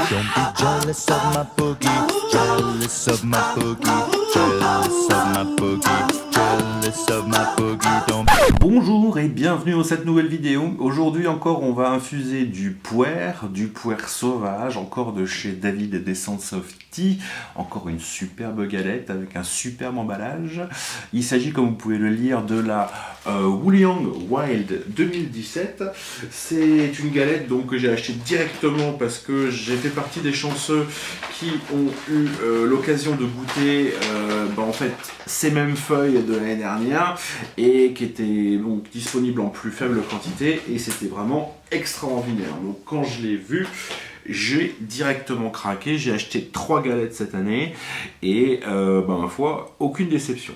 Don't be jealous of my boogie, jealous of my boogie, jealous of my boogie, jealous of my boogie. Don't be... Bonjour et bienvenue dans cette nouvelle vidéo. Aujourd'hui encore on va infuser du puer sauvage, encore de chez David et d'Essence of Tea. Encore une superbe galette avec un superbe emballage. Il s'agit, comme vous pouvez le lire, de la Wuliang Wild 2017. C'est une galette donc, que j'ai achetée directement parce que j'ai fait partie des chanceux qui ont eu l'occasion de goûter en fait ces mêmes feuilles de l'année dernière et qui étaient donc disponibles en plus faible quantité, et c'était vraiment extraordinaire. Donc quand je l'ai vu, j'ai directement craqué. J'ai acheté 3 galettes cette année et ma foi, aucune déception.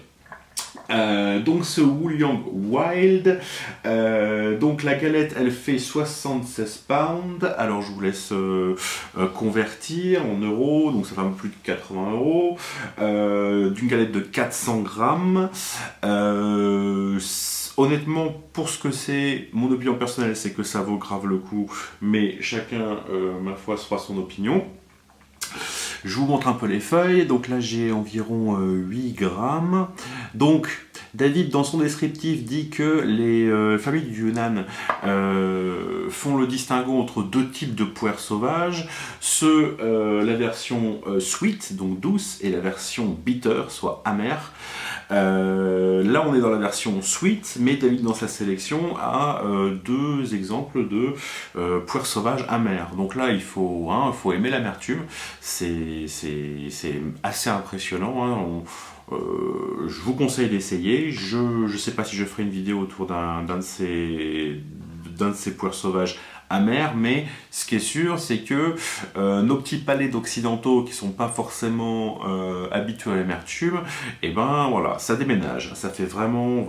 Donc ce Wuliang Wild, donc la galette elle fait 76 pounds, alors je vous laisse convertir en euros, donc ça fait un peu plus de 80 euros, d'une galette de 400 grammes. Honnêtement, pour ce que c'est, mon opinion personnelle, c'est que ça vaut grave le coup, mais chacun, ma foi, se fera son opinion. Je vous montre un peu les feuilles. Donc là, j'ai environ 8 grammes. Donc, David, dans son descriptif, dit que les familles du Yunnan font le distinguo entre deux types de puer sauvages. La version sweet, donc douce, et la version bitter, soit amère. Là on est dans la version sweet, mais David dans sa sélection a 2 exemples de puer sauvage amère. Donc là il faut aimer l'amertume, c'est assez impressionnant. Je vous conseille d'essayer. Je ne sais pas si je ferai une vidéo autour d'un de ces puers sauvages amers, mais ce qui est sûr, c'est que nos petits palais d'occidentaux qui sont pas forcément habitués à l'amertume, et ben voilà, ça déménage, ça fait vraiment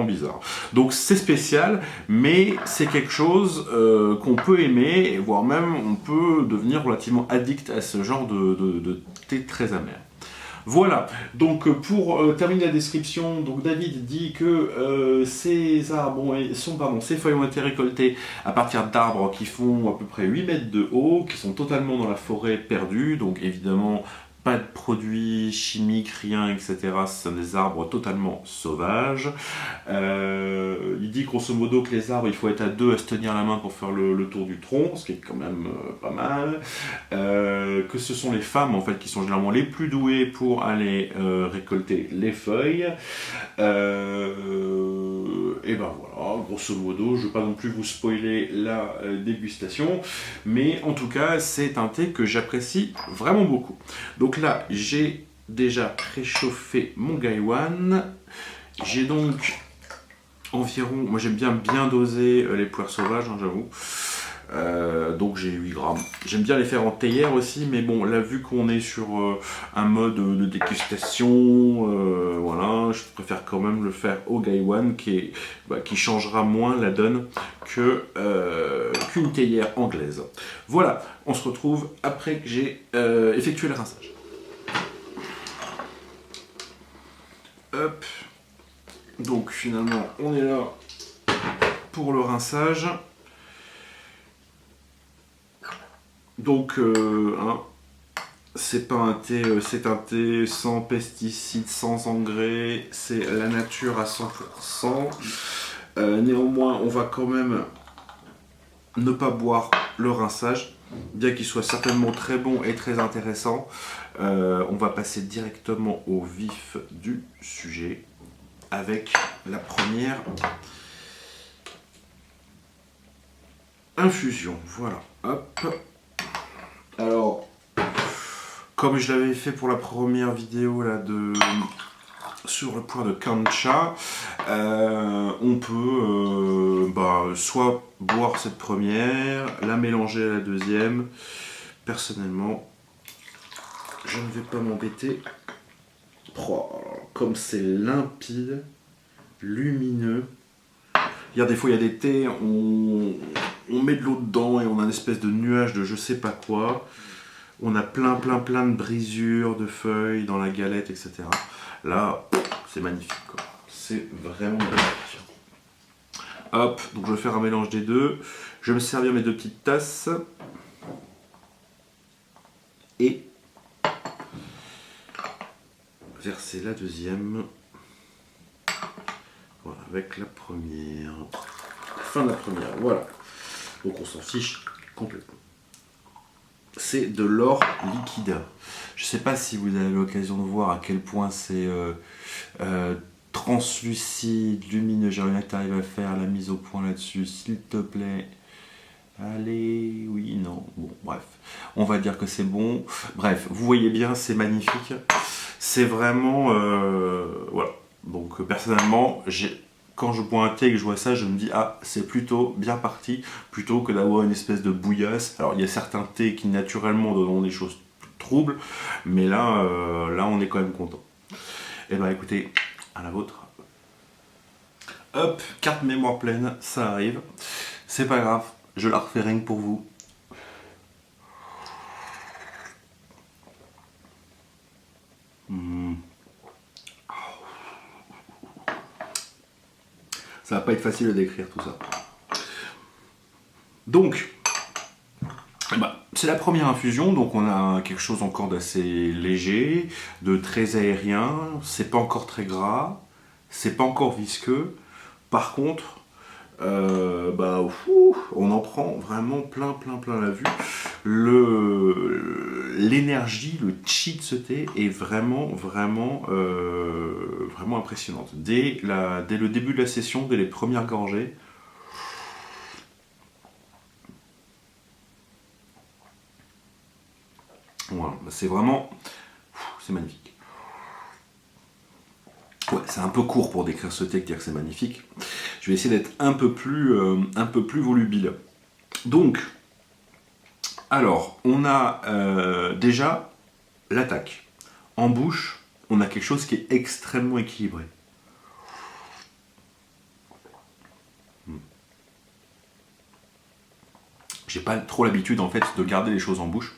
bizarre. Donc c'est spécial, mais c'est quelque chose qu'on peut aimer, voire même on peut devenir relativement addict à ce genre de thé très amer. Voilà, donc pour terminer la description, donc David dit que ces feuilles ont été récoltées à partir d'arbres qui font à peu près 8 mètres de haut, qui sont totalement dans la forêt perdue, donc évidemment pas de produits chimiques, rien, etc. Ce sont des arbres totalement sauvages. Il dit grosso modo que les arbres, il faut être à 2 à se tenir la main pour faire le tour du tronc, ce qui est quand même pas mal. Que ce sont les femmes en fait qui sont généralement les plus douées pour aller récolter les feuilles. Et ben voilà, grosso modo, je ne veux pas non plus vous spoiler la dégustation, mais en tout cas, c'est un thé que j'apprécie vraiment beaucoup. Donc là, j'ai déjà préchauffé mon Gaiwan. J'ai donc environ, moi j'aime bien doser les puers sauvages, j'avoue. Donc j'ai 8 grammes. J'aime bien les faire en théière aussi, mais bon, là vu qu'on est sur un mode de dégustation, voilà, je préfère quand même le faire au Gaiwan qui changera moins la donne qu'une théière anglaise. Voilà, on se retrouve après que j'ai effectué le rinçage. Hop. Donc finalement, on est là pour le rinçage. Donc, c'est pas un thé, c'est un thé sans pesticides, sans engrais, c'est la nature à 100%. Néanmoins, on va quand même ne pas boire le rinçage, bien qu'il soit certainement très bon et très intéressant. On va passer directement au vif du sujet avec la première infusion. Voilà, hop. Alors, comme je l'avais fait pour la première vidéo là, sur le puer de Kancha, on peut soit boire cette première, la mélanger à la deuxième. Personnellement, je ne vais pas m'embêter. Comme c'est limpide, lumineux. Des fois il y a des thés, on met de l'eau dedans et on a une espèce de nuage de je sais pas quoi. On a plein de brisures de feuilles dans la galette, etc. Là, c'est magnifique, quoi. C'est vraiment magnifique. Hop, donc je vais faire un mélange des deux. Je vais me servir mes 2 petites tasses. Et verser la deuxième. Voilà, avec la première. Fin de la première, voilà. Donc on s'en fiche complètement. C'est de l'or liquide. Je ne sais pas si vous avez l'occasion de voir à quel point c'est translucide, lumineux. J'aimerais bien que tu arrives à faire la mise au point là-dessus, s'il te plaît. Allez, oui, non, bon, bref. On va dire que c'est bon. Bref, vous voyez bien, c'est magnifique. C'est vraiment... voilà. Donc, personnellement, quand je bois un thé et que je vois ça, je me dis, ah, c'est plutôt bien parti, plutôt que d'avoir une espèce de bouillasse. Alors, il y a certains thés qui, naturellement, donnent des choses troubles, mais là, là, on est quand même content. Eh ben, écoutez, à la vôtre. Hop, carte mémoire pleine, ça arrive. C'est pas grave, je la refais rien que pour vous. Ça va pas être facile de décrire tout ça. Donc, bah, c'est la première infusion, donc on a quelque chose encore d'assez léger, de très aérien, c'est pas encore très gras, c'est pas encore visqueux. Par contre, on en prend vraiment plein la vue. L'énergie, le chi de ce thé est vraiment impressionnante. Dès le début de la session, dès les premières gorgées, voilà, c'est vraiment, c'est magnifique. Ouais, c'est un peu court pour décrire ce thé, dire que c'est magnifique. Je vais essayer d'être un peu plus volubile. Donc, alors, on a déjà l'attaque. En bouche, on a quelque chose qui est extrêmement équilibré. J'ai pas trop l'habitude en fait de garder les choses en bouche.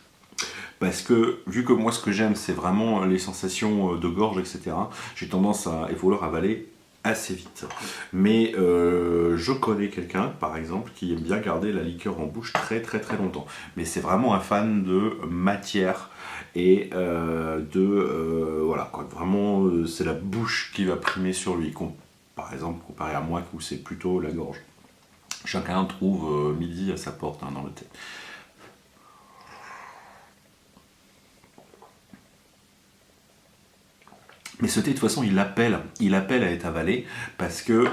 Parce que, vu que moi ce que j'aime c'est vraiment les sensations de gorge, etc., j'ai tendance à vouloir avaler assez vite. Mais je connais quelqu'un, par exemple, qui aime bien garder la liqueur en bouche très longtemps. Mais c'est vraiment un fan de matière et voilà, quoi. Vraiment, c'est la bouche qui va primer sur lui. Par exemple, comparé à moi, où c'est plutôt la gorge. Chacun trouve midi à sa porte dans le thé. Mais ce thé, de toute façon, il appelle à être avalé parce que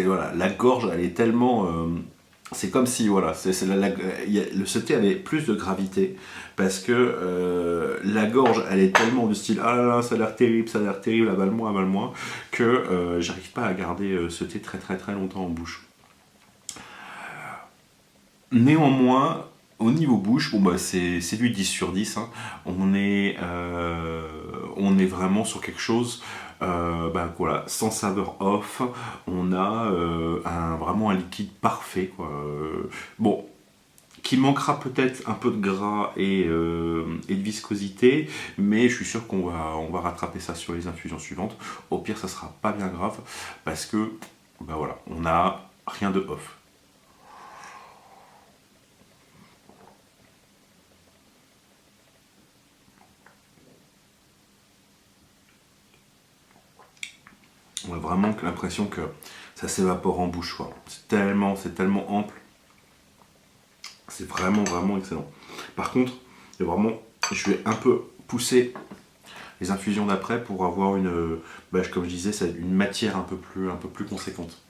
voilà, la gorge, elle est tellement... c'est comme si, voilà, ce thé avait plus de gravité parce que la gorge, elle est tellement du style « Ah là là, ça a l'air terrible, avale-moi » que j'arrive pas à garder ce thé très longtemps en bouche. Néanmoins, au niveau bouche, bon bah c'est du 10 sur 10. Hein. On est vraiment sur quelque chose voilà, sans saveur off. On a vraiment un liquide parfait, quoi. Bon, qui manquera peut-être un peu de gras et de viscosité, mais je suis sûr qu'on va rattraper ça sur les infusions suivantes. Au pire, ça sera pas bien grave, parce que bah voilà, on n'a rien de off. On a vraiment l'impression que ça s'évapore en bouche, quoi. C'est tellement ample. C'est vraiment excellent. Par contre, je vais un peu pousser les infusions d'après pour avoir comme je disais, une matière un peu plus conséquente.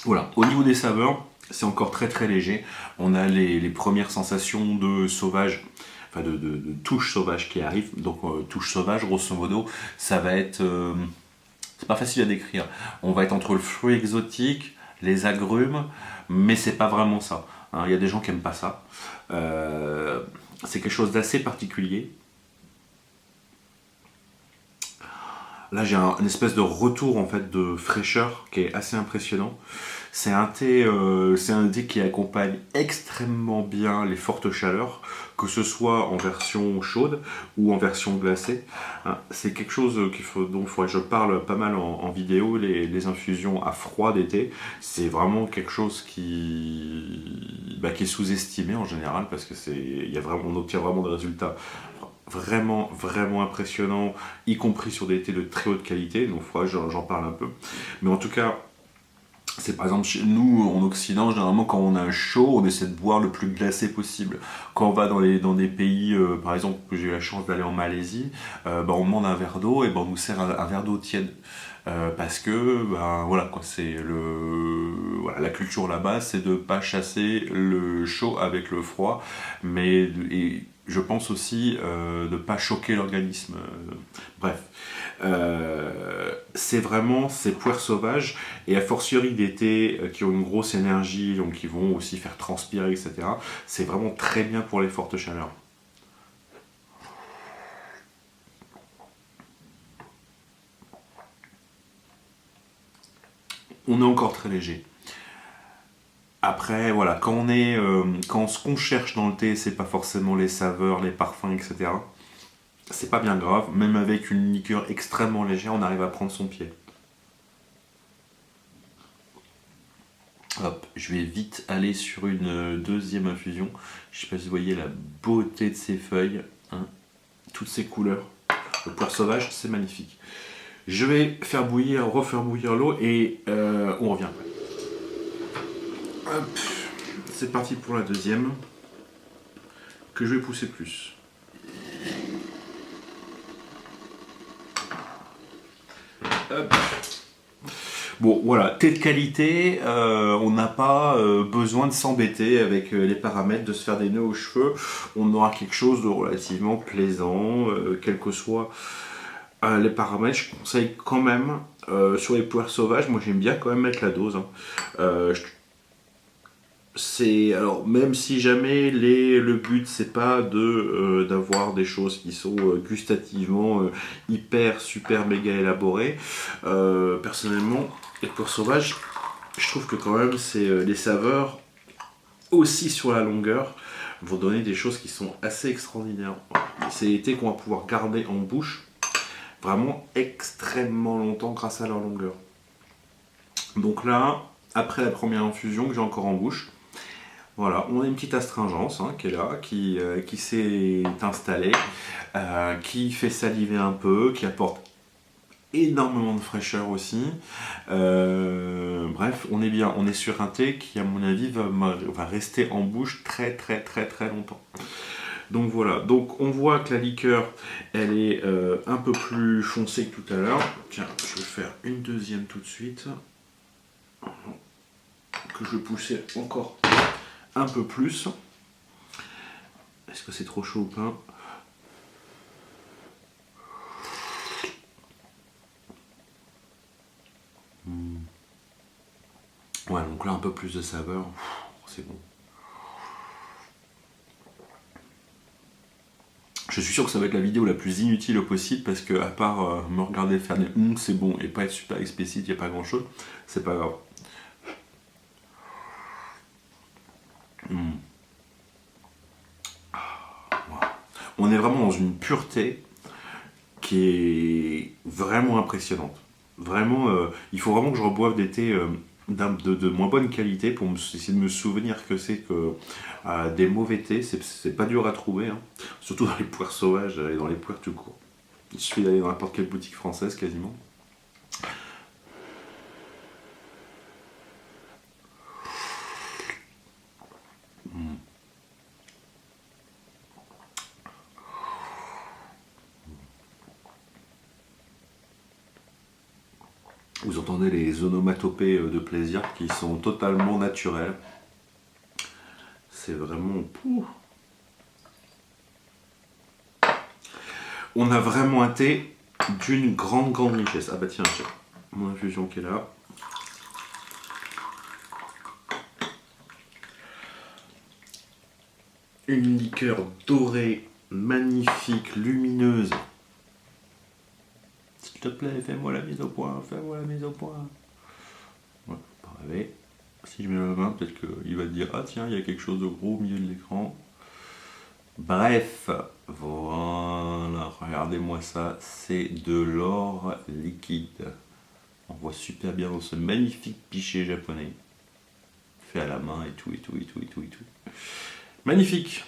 Voilà, au niveau des saveurs, c'est encore très léger. On a les premières sensations de sauvage, enfin de touche sauvage qui arrivent. Donc touche sauvage, grosso modo, ça va être... c'est pas facile à décrire. On va être entre le fruit exotique, les agrumes, mais c'est pas vraiment ça. Hein, il y a des gens qui aiment pas ça. C'est quelque chose d'assez particulier. Là, j'ai une espèce de retour en fait de fraîcheur qui est assez impressionnant. C'est un thé qui accompagne extrêmement bien les fortes chaleurs, que ce soit en version chaude ou en version glacée. Hein, c'est quelque chose dont il faudrait que je parle pas mal en vidéo, les infusions à froid d'été. C'est vraiment quelque chose qui est sous-estimé en général, parce que on obtient vraiment des résultats vraiment, vraiment impressionnants, y compris sur des thés de très haute qualité. Donc il faudrait que j'en parle un peu. Mais en tout cas, c'est par exemple chez nous en Occident, généralement quand on a chaud, on essaie de boire le plus glacé possible. Quand on va dans des pays, par exemple, que j'ai eu la chance d'aller en Malaisie, on demande un verre d'eau et on nous sert un verre d'eau tiède. Parce que voilà quoi, la culture là-bas, c'est de pas chasser le chaud avec le froid, et je pense aussi de pas choquer l'organisme. Bref. C'est vraiment ces poires sauvages, et a fortiori des thés qui ont une grosse énergie, donc qui vont aussi faire transpirer, etc. C'est vraiment très bien pour les fortes chaleurs. On est encore très léger. Après, voilà, ce qu'on cherche dans le thé, c'est pas forcément les saveurs, les parfums, etc. C'est pas bien grave, même avec une liqueur extrêmement légère, on arrive à prendre son pied. Hop, je vais vite aller sur une deuxième infusion. Je sais pas si vous voyez la beauté de ces feuilles, hein, toutes ces couleurs. Le poire sauvage, c'est magnifique. Je vais refaire bouillir l'eau, et on revient après. Hop, c'est parti pour la deuxième, que je vais pousser plus. Hop. Bon, voilà, thé de qualité, on n'a pas besoin de s'embêter avec les paramètres, de se faire des nœuds aux cheveux. On aura quelque chose de relativement plaisant, quels que soient les paramètres. Je conseille quand même, sur les poires sauvages, moi j'aime bien quand même mettre la dose. Hein. Alors, même si jamais le but c'est pas d'avoir des choses qui sont gustativement hyper super méga élaborées, personnellement les poires sauvages, je trouve que quand même les saveurs aussi sur la longueur vont donner des choses qui sont assez extraordinaires. C'est des thés qu'on va pouvoir garder en bouche vraiment extrêmement longtemps grâce à leur longueur. Donc là, après la première infusion que j'ai encore en bouche, voilà, on a une petite astringence qui est là, qui s'est installée, qui fait saliver un peu, qui apporte énormément de fraîcheur aussi. Bref, on est bien, on est sur un thé qui, à mon avis, va rester en bouche très très très très longtemps. Donc voilà, donc on voit que la liqueur, elle est un peu plus foncée que tout à l'heure. Tiens, je vais faire une deuxième tout de suite, que je vais pousser encore un peu plus. Est-ce que c'est trop chaud ou pas? Ouais, donc là un peu plus de saveur, c'est bon. Je suis sûr que ça va être la vidéo la plus inutile possible, parce que à part me regarder faire des c'est bon et pas être super explicite, il n'y a pas grand chose, c'est pas grave. On est vraiment dans une pureté qui est vraiment impressionnante. Vraiment, il faut vraiment que je reboive des thés de moins bonne qualité pour essayer de me souvenir que c'est que des mauvais thés, c'est pas dur à trouver, hein. Surtout dans les poires sauvages et dans les poires tout court. Il suffit d'aller dans n'importe quelle boutique française quasiment. Vous entendez les onomatopées de plaisir qui sont totalement naturelles. C'est vraiment... On a vraiment un thé d'une grande richesse. Ah bah tiens, mon infusion qui est là. Une liqueur dorée, magnifique, lumineuse. te plaît, fais-moi la mise au point, fais-moi la mise au point. Ouais, pas rêver. Si je mets la main, peut-être qu'il va te dire, ah tiens, il y a quelque chose de gros au milieu de l'écran. Bref, voilà, regardez-moi ça, c'est de l'or liquide. On voit super bien dans ce magnifique pichet japonais. Fait à la main et tout. Magnifique.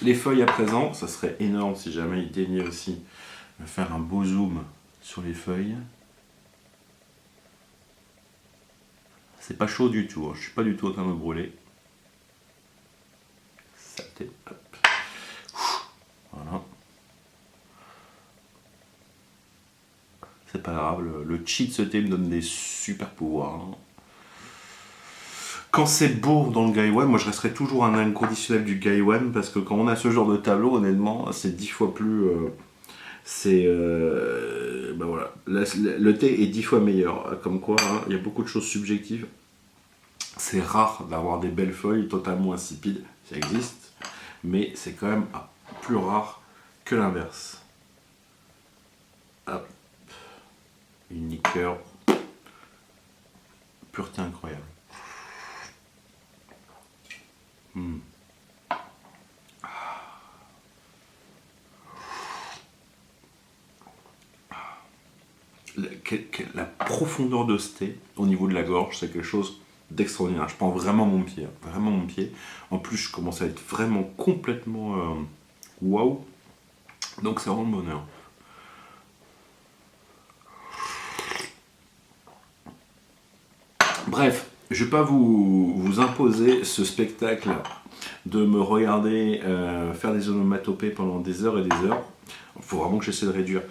Les feuilles à présent, ça serait énorme si jamais il daignait aussi faire un beau zoom sur les feuilles. C'est pas chaud du tout, hein. Je suis pas du tout en train de me brûler. Ça t'est... Voilà. C'est pas grave, le cheat ce thé me donne des super pouvoirs. Hein. Quand c'est beau dans le Gaiwan, moi je resterai toujours un inconditionnel du Gaiwan parce que quand on a ce genre de tableau, honnêtement, c'est 10 fois plus. Ben voilà, le thé est 10 fois meilleur. Comme quoi, hein, il y a beaucoup de choses subjectives. C'est rare d'avoir des belles feuilles totalement insipides, ça existe, mais c'est quand même plus rare que l'inverse. Hop. Une liqueur, pureté incroyable. La profondeur de ce thé au niveau de la gorge, c'est quelque chose d'extraordinaire. Je prends vraiment mon pied, vraiment mon pied. En plus, je commence à être vraiment complètement waouh. Donc, c'est vraiment le bonheur. Bref, je ne vais pas vous imposer ce spectacle de me regarder faire des onomatopées pendant des heures et des heures. Il faut vraiment que j'essaie de réduire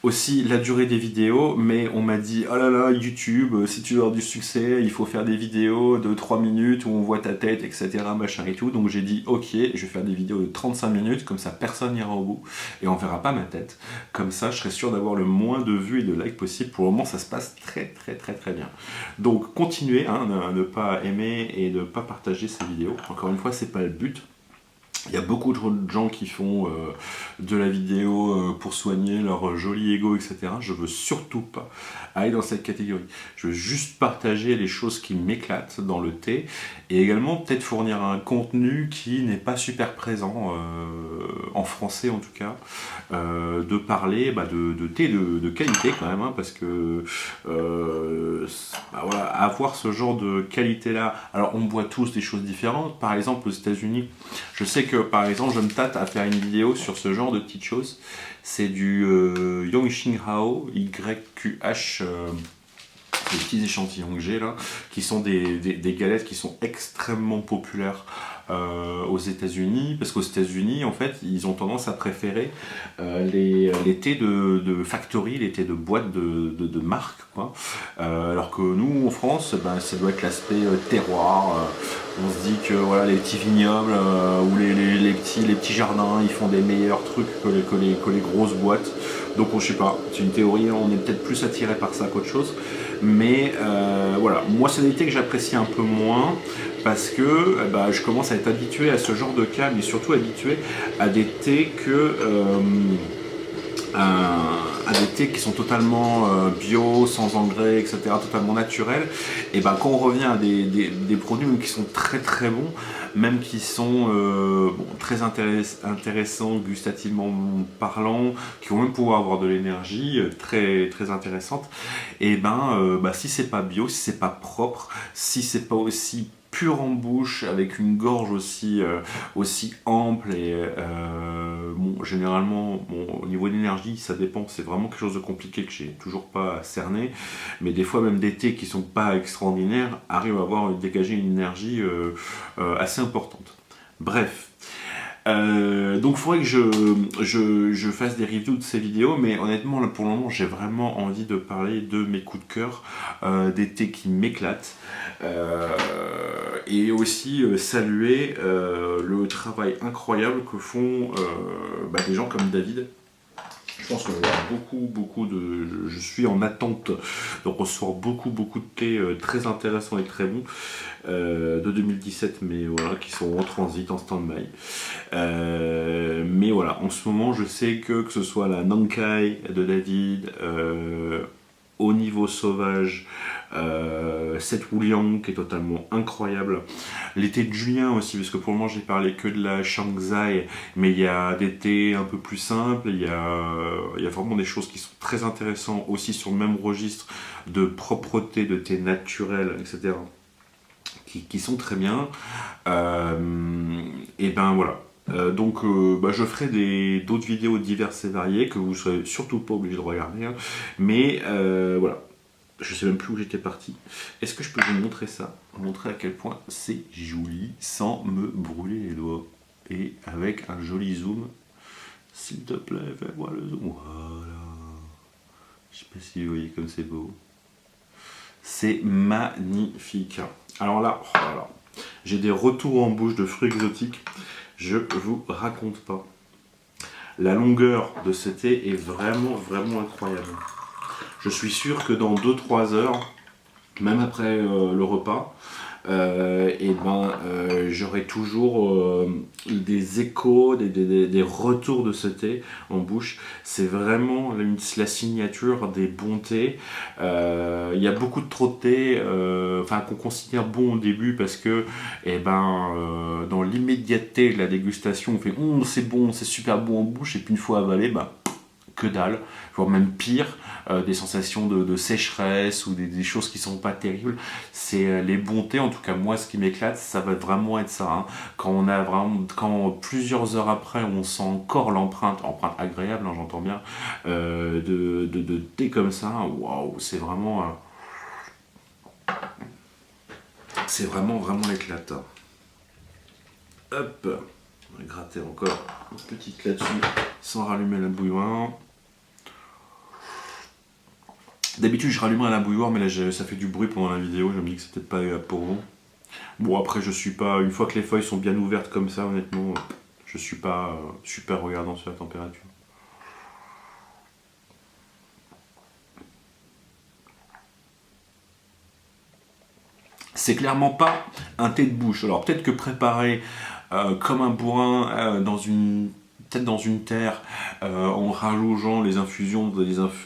aussi la durée des vidéos, mais on m'a dit, oh là là, YouTube, si tu veux avoir du succès, il faut faire des vidéos de 3 minutes où on voit ta tête, etc., machin et tout. Donc j'ai dit, ok, je vais faire des vidéos de 35 minutes, comme ça personne n'ira au bout, et on verra pas ma tête. Comme ça, je serai sûr d'avoir le moins de vues et de likes possible. Pour le moment, ça se passe très bien. Donc continuez hein, à ne pas aimer et de ne pas partager ces vidéos. Encore une fois, c'est pas le but. Il y a beaucoup de gens qui font de la vidéo pour soigner leur joli ego, etc. Je veux surtout pas aller dans cette catégorie. Je veux juste partager les choses qui m'éclatent dans le thé et également peut-être fournir un contenu qui n'est pas super présent, en français en tout cas, de parler de thé de qualité quand même, hein, parce que voilà, avoir ce genre de qualité-là, alors on voit tous des choses différentes. Par exemple aux États-Unis, je sais que par exemple je me tâte à faire une vidéo sur ce genre de petites choses. C'est du Yongqing-Hao, YQH, des petits échantillons que j'ai là, qui sont des galettes qui sont extrêmement populaires aux États-Unis, parce qu'aux États-Unis, en fait, ils ont tendance à préférer les thés de factory, les thés de boîte de marque, quoi. Alors que nous, en France, ben, ça doit être l'aspect terroir. On se dit que voilà, les petits vignobles ou les petits jardins, ils font des meilleurs trucs que les grosses boîtes. Donc, je sais pas, c'est une théorie, on est peut-être plus attiré par ça qu'autre chose. Mais voilà, moi c'est des thés que j'apprécie un peu moins parce que je commence à être habitué à ce genre de cas, mais surtout habitué à des thés à des thés qui sont totalement bio, sans engrais, etc., totalement naturels. Et quand on revient à des produits qui sont très bons, même qui sont très intéressants gustativement parlant, qui vont même pouvoir avoir de l'énergie très intéressante, et si c'est pas bio, si c'est pas propre, si c'est pas aussi pur en bouche, avec une gorge aussi ample et généralement au niveau de l'énergie ça dépend, c'est vraiment quelque chose de compliqué que j'ai toujours pas cerné, mais des fois même des thés qui sont pas extraordinaires arrivent à dégager une énergie assez importante. Bref. Donc il faudrait que je fasse des reviews de ces vidéos, mais honnêtement là, pour le moment j'ai vraiment envie de parler de mes coups de cœur, des thés qui m'éclatent, et aussi saluer le travail incroyable que font des gens comme David. Je Je pense que je vais avoir beaucoup de... Je suis en attente de recevoir beaucoup de thé très intéressants et très bons de 2017, mais voilà, qui sont en transit, en stand-by. Mais voilà, en ce moment, je sais que ce soit la Nankai de David, au niveau sauvage, Seth Wuliang qui est totalement incroyable, l'été de Julien aussi, parce que pour le moment j'ai parlé que de la Shanxai, mais il y a des thés un peu plus simples, il y a vraiment des choses qui sont très intéressantes aussi sur le même registre de propreté, de thé naturel, etc. qui sont très bien. Et ben voilà. Donc je ferai d'autres vidéos diverses et variées que vous ne serez surtout pas obligé de regarder, hein. Mais voilà, je sais même plus où j'étais parti. Est-ce que je peux vous montrer ça, montrer à quel point c'est joli sans me brûler les doigts et avec un joli zoom, s'il te plaît, fais-moi le zoom. Voilà, je sais pas si vous voyez comme c'est beau, c'est magnifique. Alors là, oh là là, j'ai des retours en bouche de fruits exotiques. Je vous raconte pas. La longueur de ce thé est vraiment incroyable. Je suis sûr que dans 2-3 heures, même après le repas, j'aurai toujours des échos, des retours de ce thé en bouche. C'est vraiment la signature des bons thés. Il y a beaucoup de trop de thé, qu'on considère bon au début parce que dans l'immédiateté de la dégustation, on fait c'est bon, c'est super bon en bouche, et puis une fois avalé, que dalle, voire même pire, des sensations de sécheresse ou des choses qui sont pas terribles. C'est les bons thés, en tout cas moi ce qui m'éclate, ça va vraiment être ça, hein. Quand plusieurs heures après on sent encore l'empreinte agréable, hein, j'entends bien, de thé comme ça, waouh, c'est vraiment l'éclate. Hop, on va gratter encore une petite là-dessus sans rallumer la bouilloire. D'habitude je rallumerai la bouilloire, mais là ça fait du bruit pendant la vidéo, je me dis que c'est peut-être pas agréable pour vous. Bon, après je suis pas, une fois que les feuilles sont bien ouvertes comme ça, honnêtement, je suis pas super regardant sur la température. C'est clairement pas un thé de bouche. Alors peut-être que préparé comme un bourrin peut-être dans une terre, en rallongeant les infusions,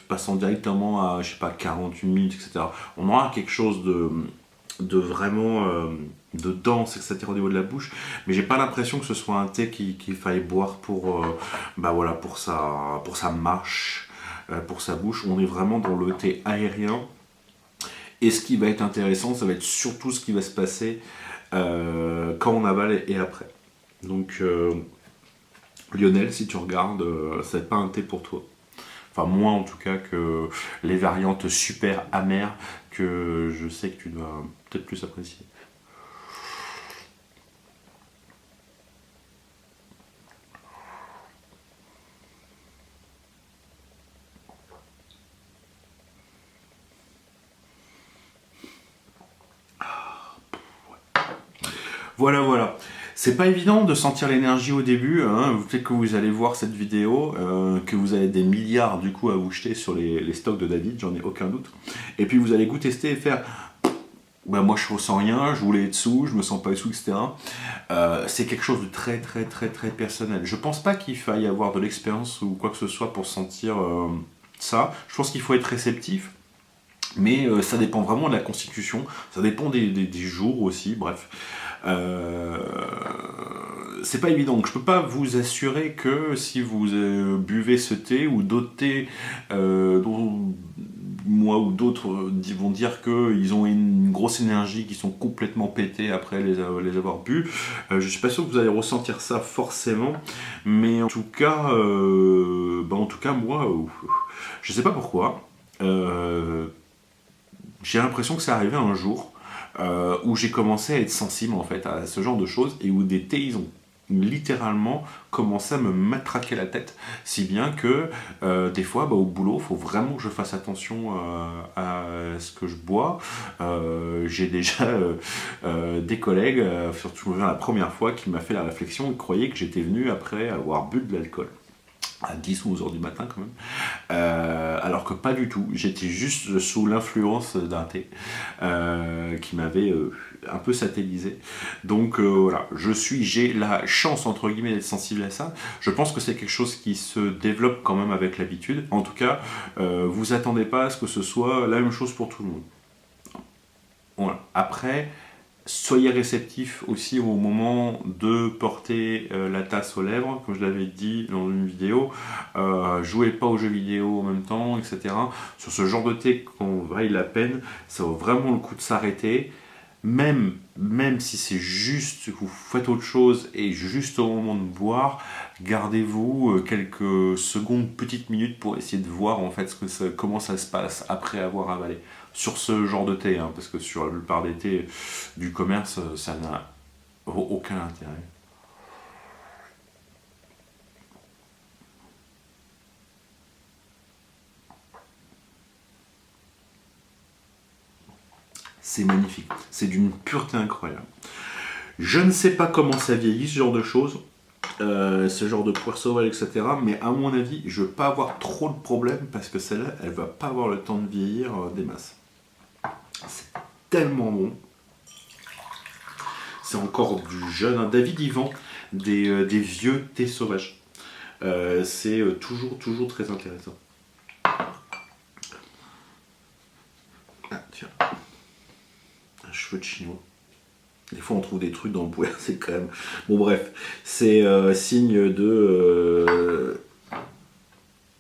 passant directement à, je sais pas, 48 minutes, etc. On aura quelque chose de vraiment de dense, etc. au niveau de la bouche, mais j'ai pas l'impression que ce soit un thé qu'il faille boire pour sa mâche, pour sa bouche. On est vraiment dans le thé aérien. Et ce qui va être intéressant, ça va être surtout ce qui va se passer quand on avale et après. Donc Lionel, si tu regardes, ça va être pas un thé pour toi. Enfin, moins en tout cas que les variantes super amères que je sais que tu dois peut-être plus apprécier. Voilà. C'est pas évident de sentir l'énergie au début, hein. Peut-être que vous allez voir cette vidéo, que vous avez des milliards du coup à vous jeter sur les stocks de David, j'en ai aucun doute. Et puis vous allez goûter, tester et faire, moi je ressens rien, je voulais être sous, je me sens pas sous, etc. C'est quelque chose de très personnel. Je pense pas qu'il faille avoir de l'expérience ou quoi que ce soit pour sentir ça. Je pense qu'il faut être réceptif. Mais ça dépend vraiment de la constitution, ça dépend des jours aussi, bref. C'est pas évident, donc je peux pas vous assurer que si vous buvez ce thé ou d'autres thés dont moi ou d'autres vont dire qu'ils ont une grosse énergie, qui sont complètement pétés après les avoir bu, je suis pas sûr que vous allez ressentir ça forcément, mais en tout cas moi je sais pas pourquoi, j'ai l'impression que c'est arrivé un jour où j'ai commencé à être sensible en fait à ce genre de choses, et où des thés ils ont littéralement commencé à me matraquer la tête, si bien que des fois au boulot il faut vraiment que je fasse attention à ce que je bois. J'ai déjà des collègues, surtout je me souviens la première fois, qui m'a fait la réflexion, ils croyaient que j'étais venu après avoir bu de l'alcool. à 10 ou 11 heures du matin quand même, alors que pas du tout, j'étais juste sous l'influence d'un thé qui m'avait un peu satellisé. Donc voilà, j'ai la chance entre guillemets d'être sensible à ça. Je pense que c'est quelque chose qui se développe quand même avec l'habitude. En tout cas, vous attendez pas à ce que ce soit la même chose pour tout le monde. Voilà. Après, soyez réceptifs aussi au moment de porter la tasse aux lèvres, comme je l'avais dit dans une vidéo. Jouez pas aux jeux vidéo en même temps, etc. Sur ce genre de thé, qu'on vaille la peine, ça vaut vraiment le coup de s'arrêter. Même si c'est juste que vous faites autre chose et juste au moment de boire, gardez-vous quelques secondes, petites minutes pour essayer de voir en fait comment ça se passe après avoir avalé. Sur ce genre de thé, hein, parce que sur la plupart des thés du commerce, ça n'a aucun intérêt. C'est magnifique, c'est d'une pureté incroyable. Je ne sais pas comment ça vieillit, ce genre de choses, ce genre de poire sauvage, etc. Mais à mon avis, je ne vais pas avoir trop de problèmes parce que celle-là, elle ne va pas avoir le temps de vieillir des masses. C'est tellement bon. C'est encore du jeune. Hein. David, il vend des vieux thés sauvages. C'est toujours très intéressant. Ah, tiens. Un cheveu de chinois. Des fois, on trouve des trucs dans le poêle, c'est quand même... Bon, bref, c'est signe de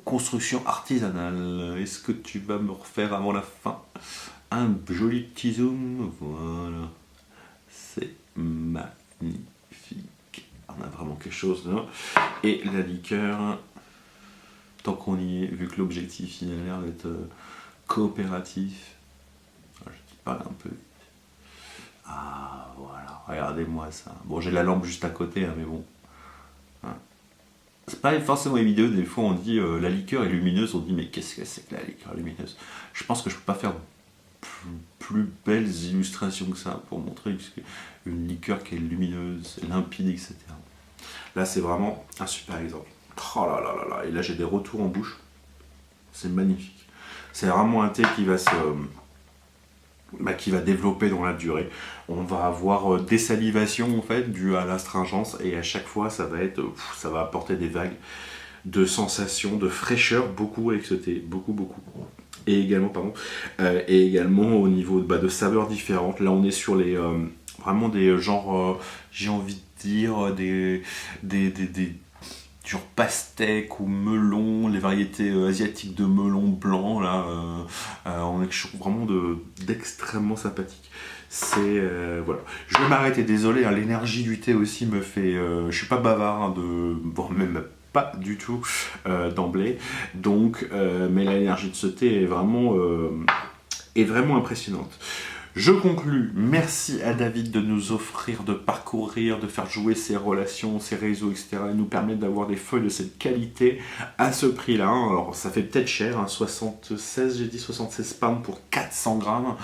construction artisanale. Est-ce que tu vas me refaire avant la fin un joli petit zoom? Voilà. C'est magnifique. On a vraiment quelque chose là. Et la liqueur, tant qu'on y est, vu que l'objectif, il a l'air d'être coopératif. Je dis pas un peu... Ah, voilà, regardez-moi ça. Bon, j'ai la lampe juste à côté, hein, mais bon. Hein. C'est pas forcément évident, des fois on dit la liqueur est lumineuse, on dit mais qu'est-ce que c'est que la liqueur lumineuse? Je pense que je peux pas faire plus belles illustrations que ça pour montrer une liqueur qui est lumineuse, limpide, etc. Là, c'est vraiment un super exemple. Oh là là là là, et là j'ai des retours en bouche. C'est magnifique. C'est vraiment un thé qui va qui va développer dans la durée. On va avoir des salivations en fait dues à l'astringence et à chaque fois ça va apporter des vagues de sensations, de fraîcheur, beaucoup avec ce thé, beaucoup. Et également au niveau de saveurs différentes. Là on est sur les vraiment des genres, j'ai envie de dire des genre pastèque ou melon, les variétés asiatiques de melon blanc, là, on est vraiment d'extrêmement sympathique. C'est voilà. Je vais m'arrêter, désolé, hein, l'énergie du thé aussi me fait. Je suis pas bavard, hein, bon, même pas du tout d'emblée. Donc, mais l'énergie de ce thé est vraiment impressionnante. Je conclus, merci à David de nous offrir, de parcourir, de faire jouer ses relations, ses réseaux, etc. et nous permettre d'avoir des feuilles de cette qualité à ce prix-là. Alors ça fait peut-être cher, hein, 76 pounds pour 400 grammes,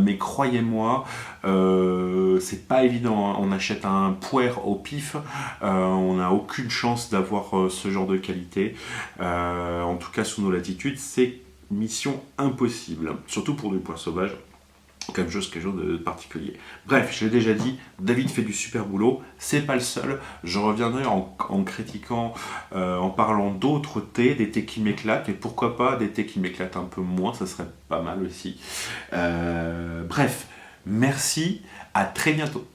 mais croyez-moi, c'est pas évident, hein. On achète un poire au pif, on n'a aucune chance d'avoir ce genre de qualité. En tout cas, sous nos latitudes, c'est mission impossible, surtout pour du poire sauvage. Quelque chose de particulier. Bref, je l'ai déjà dit, David fait du super boulot, c'est pas le seul. Je reviendrai en critiquant, en parlant d'autres thés, des thés qui m'éclatent, et pourquoi pas des thés qui m'éclatent un peu moins, ça serait pas mal aussi. Bref, merci, à très bientôt.